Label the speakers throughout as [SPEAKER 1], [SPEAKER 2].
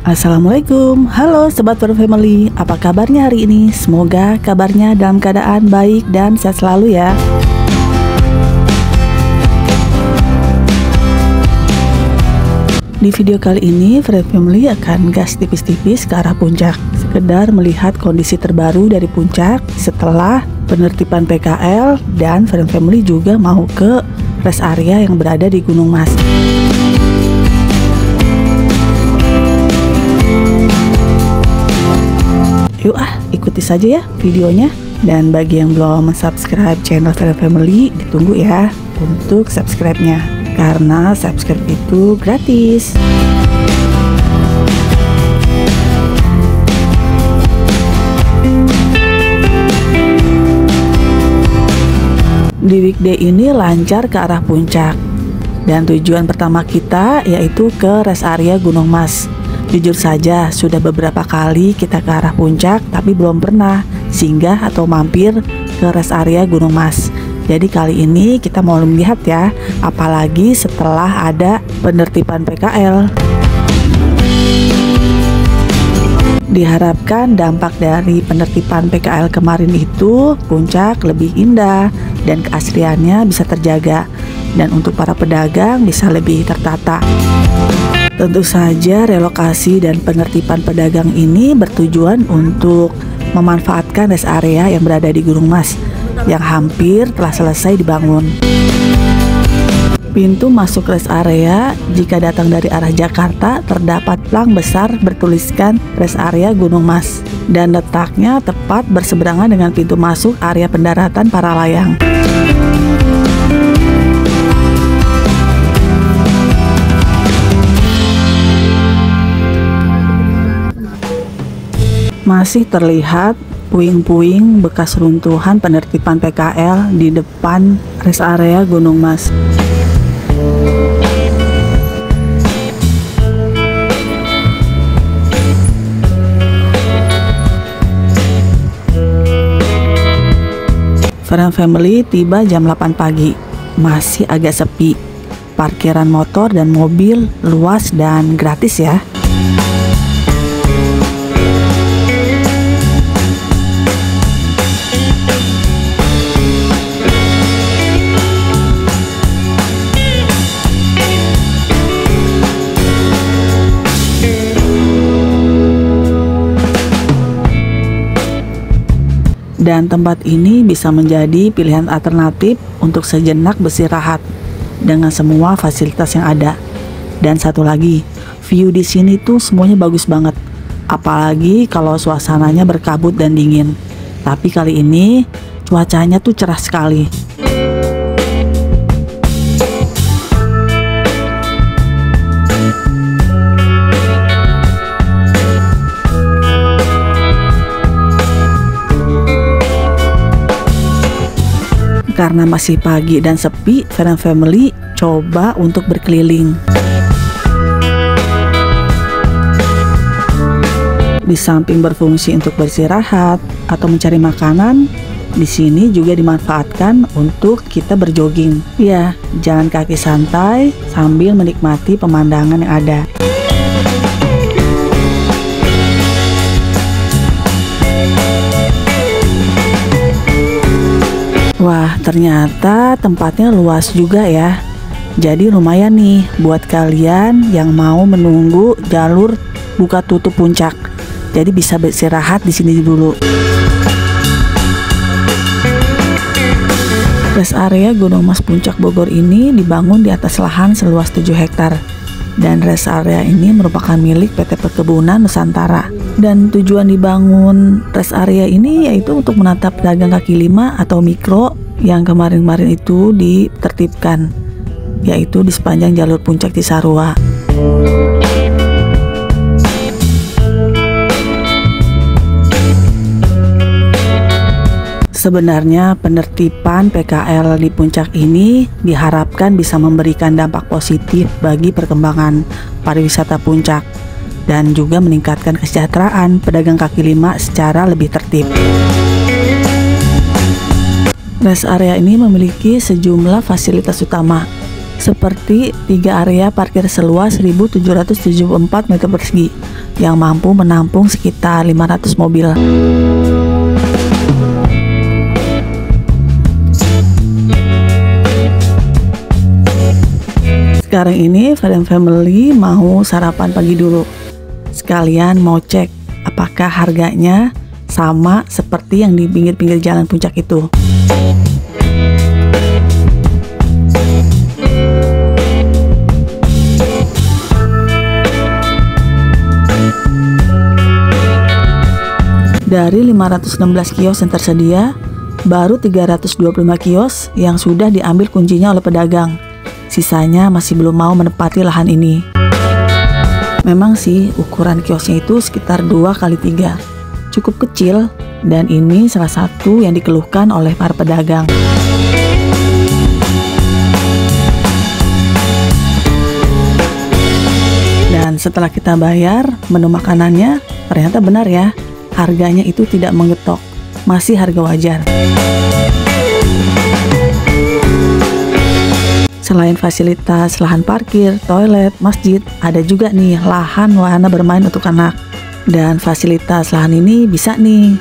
[SPEAKER 1] Assalamualaikum, halo Sobat Feren Family, apa kabarnya hari ini? Semoga kabarnya dalam keadaan baik dan sehat selalu ya. Di video kali ini, Feren Family akan gas tipis-tipis ke arah puncak, sekedar melihat kondisi terbaru dari puncak setelah penertiban PKL, dan Feren Family juga mau ke rest area yang berada di Gunung Mas. Yuk ikuti saja ya videonya. Dan bagi yang belum subscribe channel Feren Family, ditunggu ya untuk subscribe-nya, karena subscribe itu gratis. Di weekday ini lancar ke arah puncak, dan tujuan pertama kita yaitu ke rest area Gunung Mas. Jujur saja, sudah beberapa kali kita ke arah puncak, tapi belum pernah singgah atau mampir ke rest area Gunung Mas. Jadi kali ini kita mau melihat ya, apalagi setelah ada penertiban PKL. Diharapkan dampak dari penertiban PKL kemarin itu puncak lebih indah dan keasliannya bisa terjaga, dan untuk para pedagang bisa lebih tertata. Tentu saja relokasi dan penertiban pedagang ini bertujuan untuk memanfaatkan rest area yang berada di Gunung Mas yang hampir telah selesai dibangun. Pintu masuk rest area jika datang dari arah Jakarta terdapat plang besar bertuliskan rest area Gunung Mas, dan letaknya tepat berseberangan dengan pintu masuk area pendaratan para layang. Masih terlihat puing-puing bekas runtuhan penertiban PKL di depan rest area Gunung Mas. Feren Family tiba jam 8 pagi, masih agak sepi. Parkiran motor dan mobil luas dan gratis ya. Dan tempat ini bisa menjadi pilihan alternatif untuk sejenak beristirahat dengan semua fasilitas yang ada. Dan satu lagi, view di sini tuh semuanya bagus banget, apalagi kalau suasananya berkabut dan dingin. Tapi kali ini cuacanya tuh cerah sekali. Karena masih pagi dan sepi, Feren Family coba untuk berkeliling. Di samping berfungsi untuk beristirahat atau mencari makanan, di sini juga dimanfaatkan untuk kita berjogging. Ya, jalan kaki santai sambil menikmati pemandangan yang ada. Wah, ternyata tempatnya luas juga ya. Jadi lumayan nih buat kalian yang mau menunggu jalur buka tutup puncak. Jadi bisa beristirahat di sini dulu. Rest area Gunung Mas Puncak Bogor ini dibangun di atas lahan seluas 7 hektar. Dan rest area ini merupakan milik PT Perkebunan Nusantara. Dan tujuan dibangun rest area ini yaitu untuk menata pedagang kaki lima atau mikro yang kemarin-kemarin itu ditertibkan, yaitu di sepanjang jalur puncak Cisarua. Sebenarnya penertiban PKL di puncak ini diharapkan bisa memberikan dampak positif bagi perkembangan pariwisata puncak dan juga meningkatkan kesejahteraan pedagang kaki lima secara lebih tertib. Rest area ini memiliki sejumlah fasilitas utama, seperti 3 area parkir seluas 1.774 meter persegi, yang mampu menampung sekitar 500 mobil. Sekarang ini family mau sarapan pagi dulu. Sekalian mau cek apakah harganya sama seperti yang di pinggir-pinggir jalan puncak itu. Dari 516 kios yang tersedia, baru 325 kios yang sudah diambil kuncinya oleh pedagang. Sisanya masih belum mau menempati lahan ini. Memang sih ukuran kiosnya itu sekitar 2x3, cukup kecil, dan ini salah satu yang dikeluhkan oleh para pedagang. Dan setelah kita bayar, menu makanannya ternyata benar ya, harganya itu tidak menggetok, masih harga wajar. Selain fasilitas lahan parkir, toilet, masjid, ada juga nih lahan wahana bermain untuk anak. Dan fasilitas lahan ini bisa nih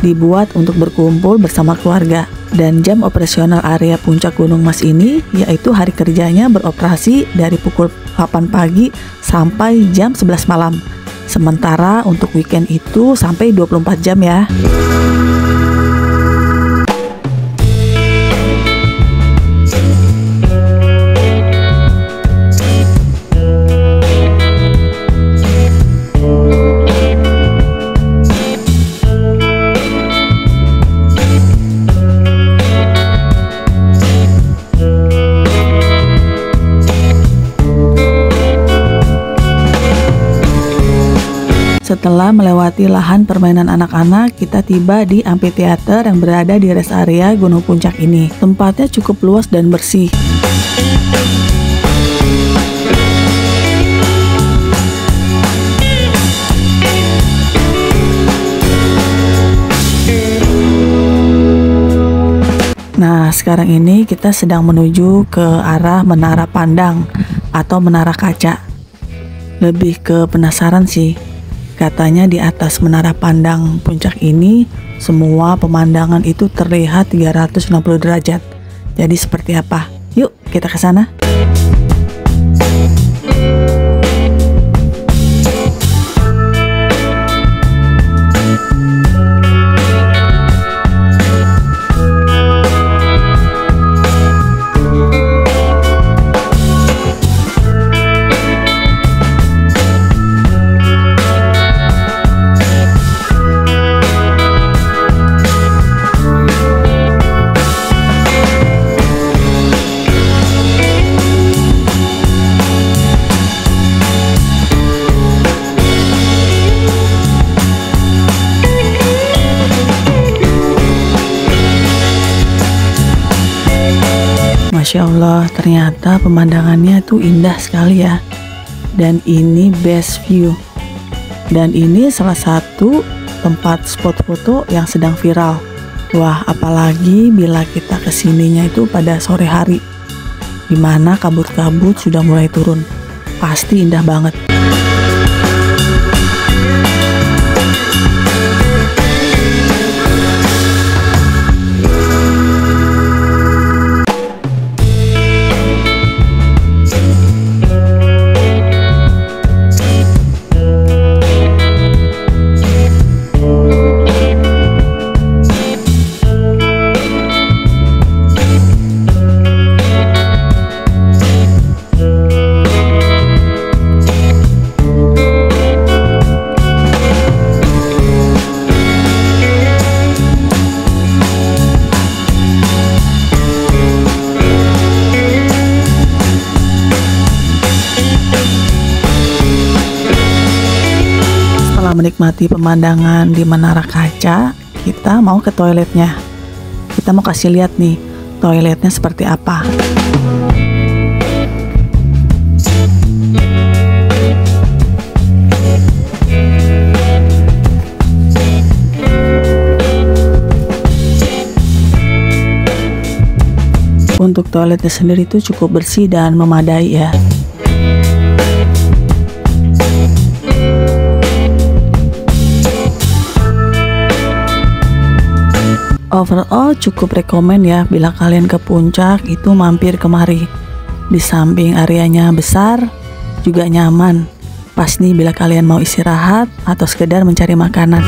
[SPEAKER 1] dibuat untuk berkumpul bersama keluarga. Dan jam operasional area Puncak Gunung Mas ini yaitu hari kerjanya beroperasi dari pukul 8 pagi sampai jam 11 malam. Sementara untuk weekend itu sampai 24 jam ya. Setelah melewati lahan permainan anak-anak, kita tiba di amphitheater yang berada di rest area Gunung Puncak ini. Tempatnya cukup luas dan bersih. Nah, sekarang ini kita sedang menuju ke arah Menara Pandang atau Menara Kaca. Lebih ke penasaran sih. Katanya di atas Menara Pandang Puncak ini, semua pemandangan itu terlihat 360 derajat. Jadi seperti apa? Yuk kita ke sana. Masya Allah, ternyata pemandangannya tuh indah sekali ya. Dan ini best view. Dan ini salah satu tempat spot foto yang sedang viral. Wah, apalagi bila kita kesininya itu pada sore hari, dimana kabut-kabut sudah mulai turun. Pasti indah banget. Menikmati pemandangan di Menara Kaca, kita mau ke toiletnya. Kita mau kasih lihat nih toiletnya seperti apa. Untuk toiletnya sendiri itu cukup bersih dan memadai ya. Overall cukup rekomen ya bila kalian ke puncak itu mampir kemari. Di samping areanya besar, juga nyaman. Pas nih bila kalian mau istirahat atau sekedar mencari makanan.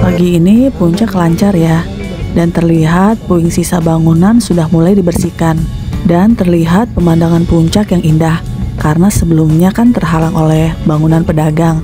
[SPEAKER 1] Pagi ini puncak lancar ya, dan terlihat puing sisa bangunan sudah mulai dibersihkan. Dan terlihat pemandangan puncak yang indah, karena sebelumnya kan terhalang oleh bangunan pedagang.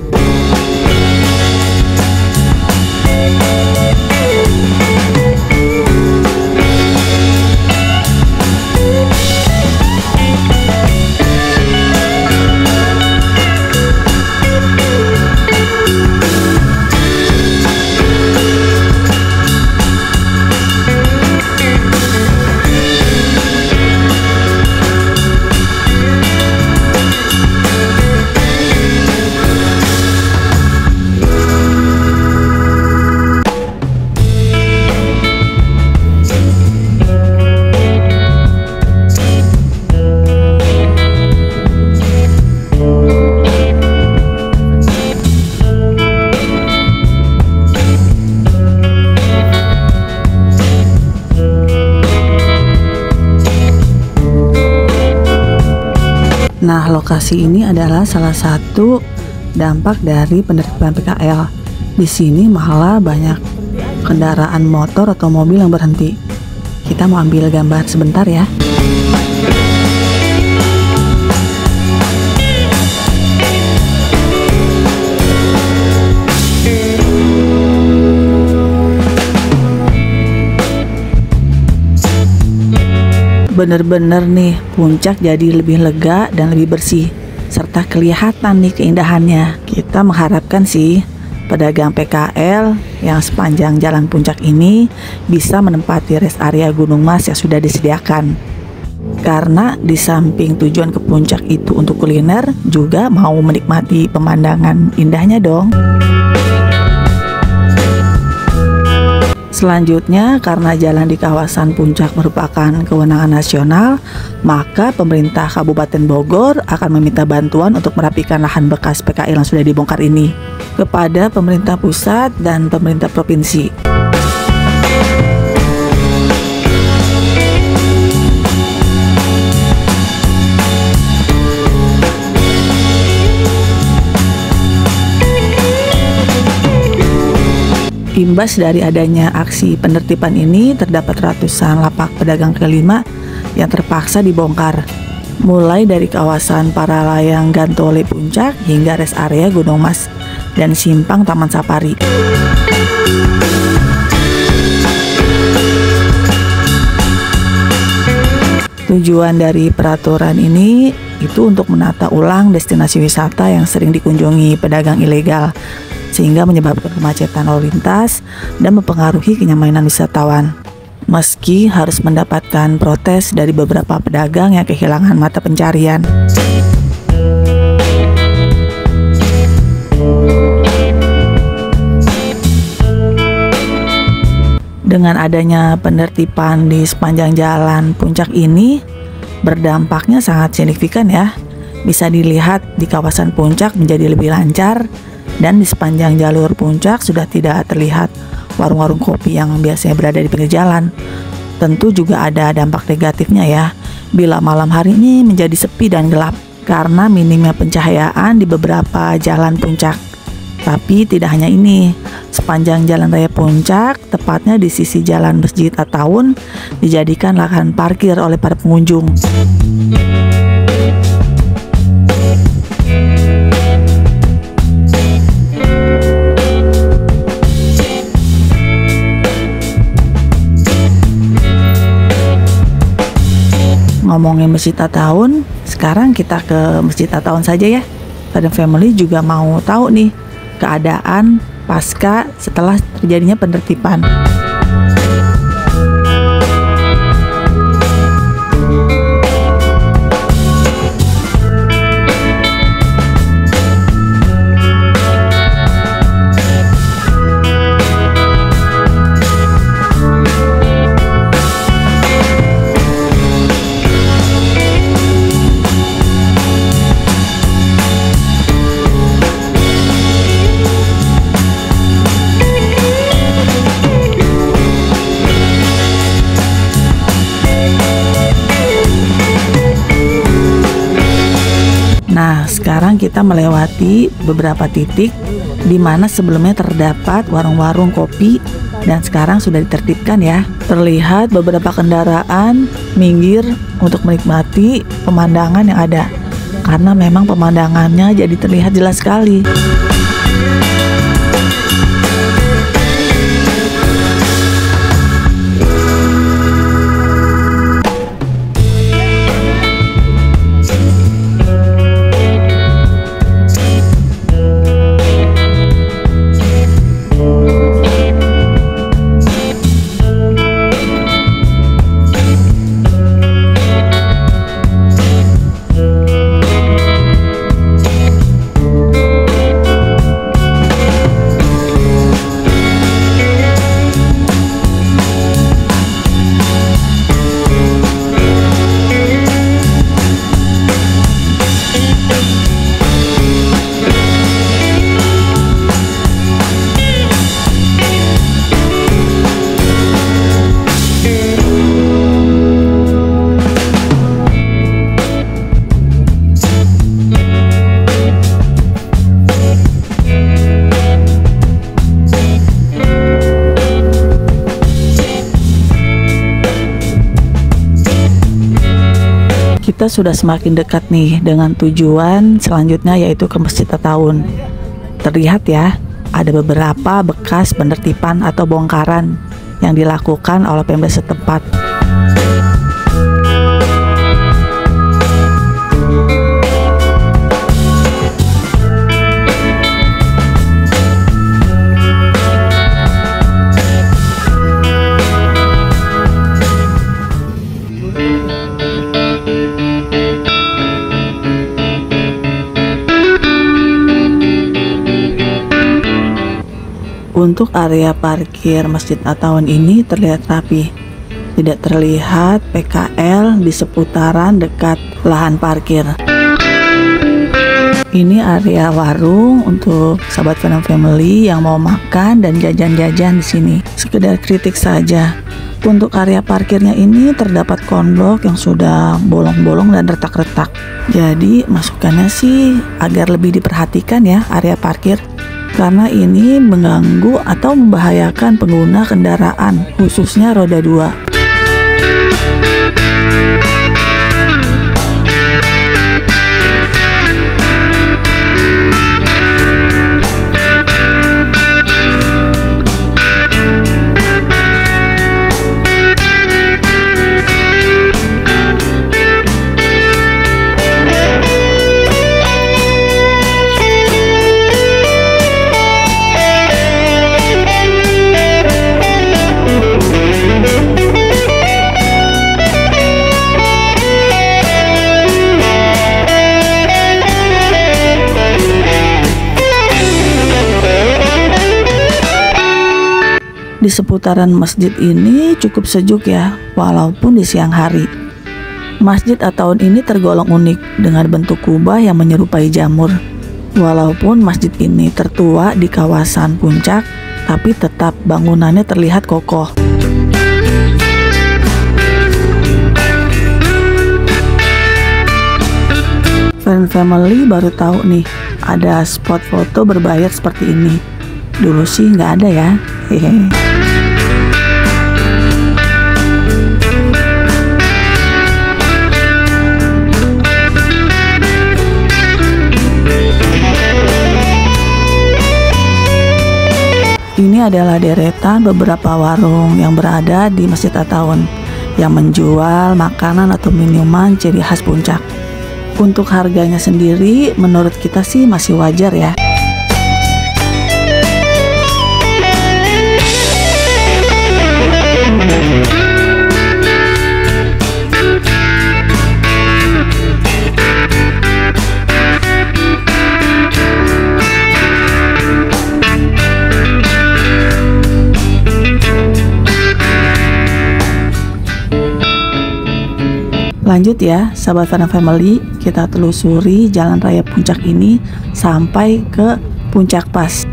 [SPEAKER 1] Nah, lokasi ini adalah salah satu dampak dari penerapan PKL. Di sini malah banyak kendaraan motor atau mobil yang berhenti. Kita mau ambil gambar sebentar ya. Bener-bener nih, puncak jadi lebih lega dan lebih bersih, serta kelihatan nih keindahannya. Kita mengharapkan sih pedagang PKL yang sepanjang jalan puncak ini bisa menempati rest area Gunung Mas yang sudah disediakan. Karena di samping tujuan ke puncak itu untuk kuliner, juga mau menikmati pemandangan indahnya dong. Selanjutnya, karena jalan di kawasan puncak merupakan kewenangan nasional, maka pemerintah Kabupaten Bogor akan meminta bantuan untuk merapikan lahan bekas PKL yang sudah dibongkar ini kepada pemerintah pusat dan pemerintah provinsi. Imbas dari adanya aksi penertiban ini, terdapat ratusan lapak pedagang kaki lima yang terpaksa dibongkar, mulai dari kawasan para layang Gantole Puncak hingga rest area Gunung Mas dan simpang Taman Safari. Tujuan dari peraturan ini itu untuk menata ulang destinasi wisata yang sering dikunjungi pedagang ilegal, sehingga menyebabkan kemacetan lalu lintas dan mempengaruhi kenyamanan wisatawan. Meski harus mendapatkan protes dari beberapa pedagang yang kehilangan mata pencarian. Dengan adanya penertiban di sepanjang jalan puncak ini, berdampaknya sangat signifikan ya. Bisa dilihat di kawasan puncak menjadi lebih lancar, dan di sepanjang jalur puncak sudah tidak terlihat warung-warung kopi yang biasanya berada di pinggir jalan. Tentu juga ada dampak negatifnya ya, bila malam hari ini menjadi sepi dan gelap karena minimnya pencahayaan di beberapa jalan puncak. Tapi tidak hanya ini, sepanjang jalan raya puncak, tepatnya di sisi jalan Masjid At-Taun, dijadikan lahan parkir oleh para pengunjung. Ngomongin Masjid At-Taun, sekarang kita ke Masjid At-Taun saja ya. Pada family juga mau tahu nih keadaan pasca setelah terjadinya penertiban. Nah, sekarang kita melewati beberapa titik di mana sebelumnya terdapat warung-warung kopi dan sekarang sudah ditertibkan ya. Terlihat beberapa kendaraan minggir untuk menikmati pemandangan yang ada, karena memang pemandangannya jadi terlihat jelas sekali. Kita sudah semakin dekat nih dengan tujuan selanjutnya, yaitu ke Masjid At-Taun. Terlihat ya, ada beberapa bekas penertiban atau bongkaran yang dilakukan oleh Pemda setempat. Untuk area parkir Masjid At-Taun ini terlihat rapi. Tidak terlihat PKL di seputaran dekat lahan parkir. Ini area warung untuk sahabat Venom Family yang mau makan dan jajan-jajan di sini. Sekedar kritik saja. Untuk area parkirnya ini terdapat konblok yang sudah bolong-bolong dan retak-retak. Jadi masukannya sih agar lebih diperhatikan ya area parkir. karena ini mengganggu atau membahayakan pengguna kendaraan, khususnya roda 2. Di seputaran masjid ini cukup sejuk ya, walaupun di siang hari. Masjid At-Taun ini tergolong unik dengan bentuk kubah yang menyerupai jamur. Walaupun masjid ini tertua di kawasan puncak, tapi tetap bangunannya terlihat kokoh. Friend family baru tahu nih, ada spot foto berbayar seperti ini. Dulu sih nggak ada ya. Hehehe. Ini adalah deretan beberapa warung yang berada di Masjid At-Taun yang menjual makanan atau minuman ciri khas puncak. Untuk harganya sendiri menurut kita sih masih wajar ya. Lanjut ya, sahabat Fana Family, kita telusuri jalan raya puncak ini sampai ke Puncak Pas.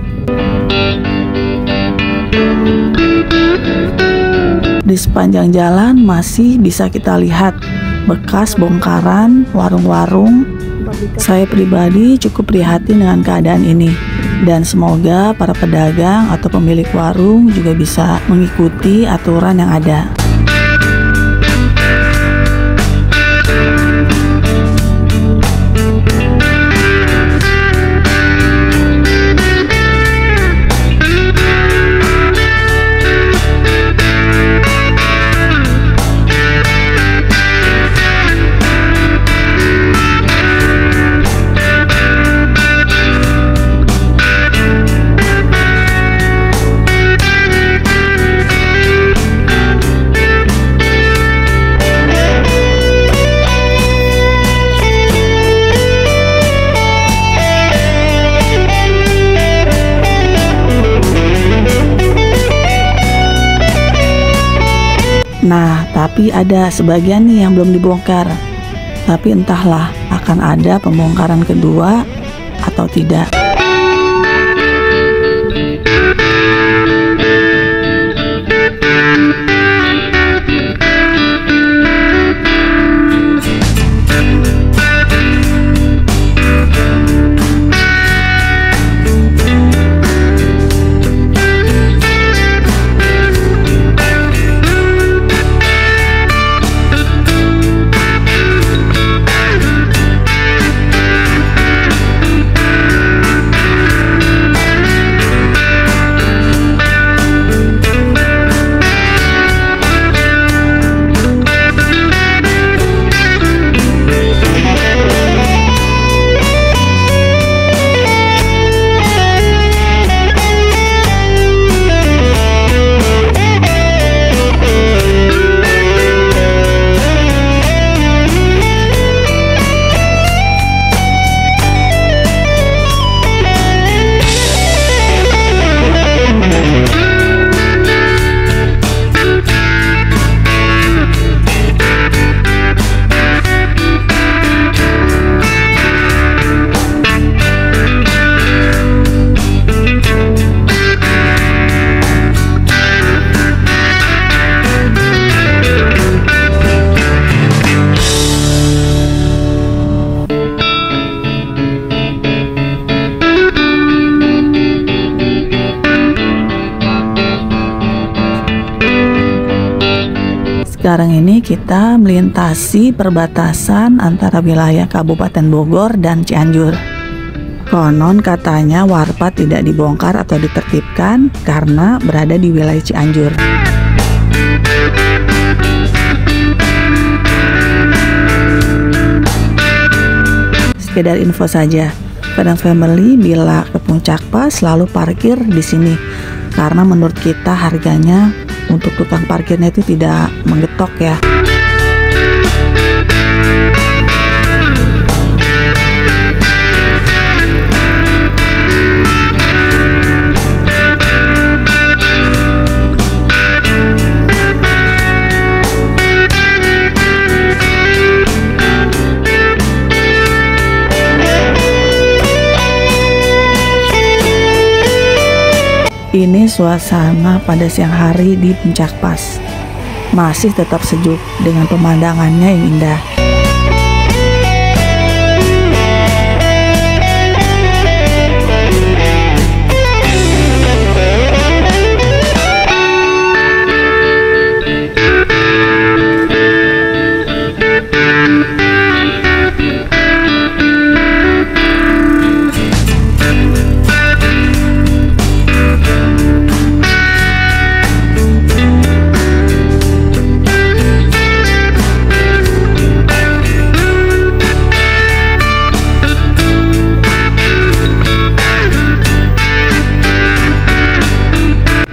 [SPEAKER 1] Di sepanjang jalan masih bisa kita lihat bekas bongkaran warung-warung. Saya pribadi cukup prihatin dengan keadaan ini, dan semoga para pedagang atau pemilik warung juga bisa mengikuti aturan yang ada. Nah, tapi ada sebagian nih yang belum dibongkar. Tapi entahlah akan ada pembongkaran kedua atau tidak. Sekarang ini kita melintasi perbatasan antara wilayah Kabupaten Bogor dan Cianjur. Konon katanya warpat tidak dibongkar atau ditertibkan karena berada di wilayah Cianjur. Sekedar info saja, Fadam Family bila ke Puncak Pas selalu parkir di sini karena menurut kita harganya untuk tukang parkirnya itu tidak menggetok ya. Ini suasana pada siang hari di Puncak Pas. Masih tetap sejuk dengan pemandangannya yang indah.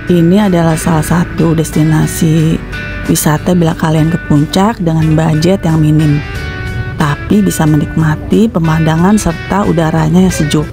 [SPEAKER 1] Ini adalah salah satu destinasi wisata bila kalian ke puncak dengan budget yang minim, tapi bisa menikmati pemandangan serta udaranya yang sejuk.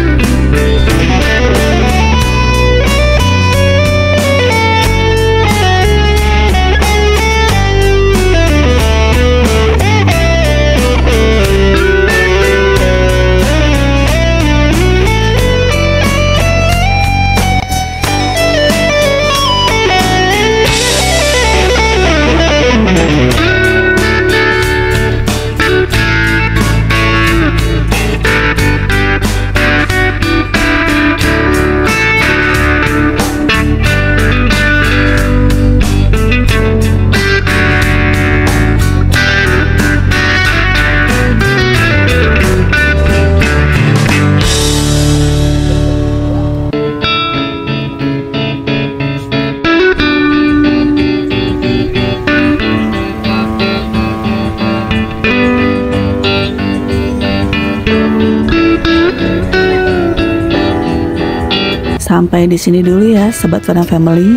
[SPEAKER 1] Sampai di sini dulu ya Sobat Fadam Family,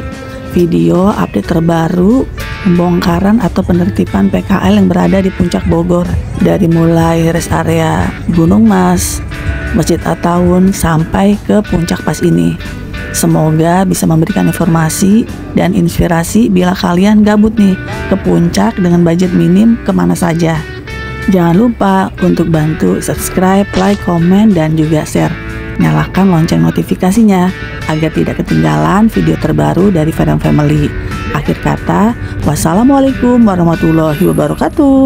[SPEAKER 1] video update terbaru pembongkaran atau penertiban PKL yang berada di Puncak Bogor, dari mulai rest area Gunung Mas, Masjid At-Tawun sampai ke Puncak Pas ini. Semoga bisa memberikan informasi dan inspirasi bila kalian gabut nih ke puncak dengan budget minim kemana saja. Jangan lupa untuk bantu subscribe, like, komen, dan juga share. Nyalakan lonceng notifikasinya agar tidak ketinggalan video terbaru dari Fadam Family. Akhir kata, wassalamualaikum warahmatullahi wabarakatuh.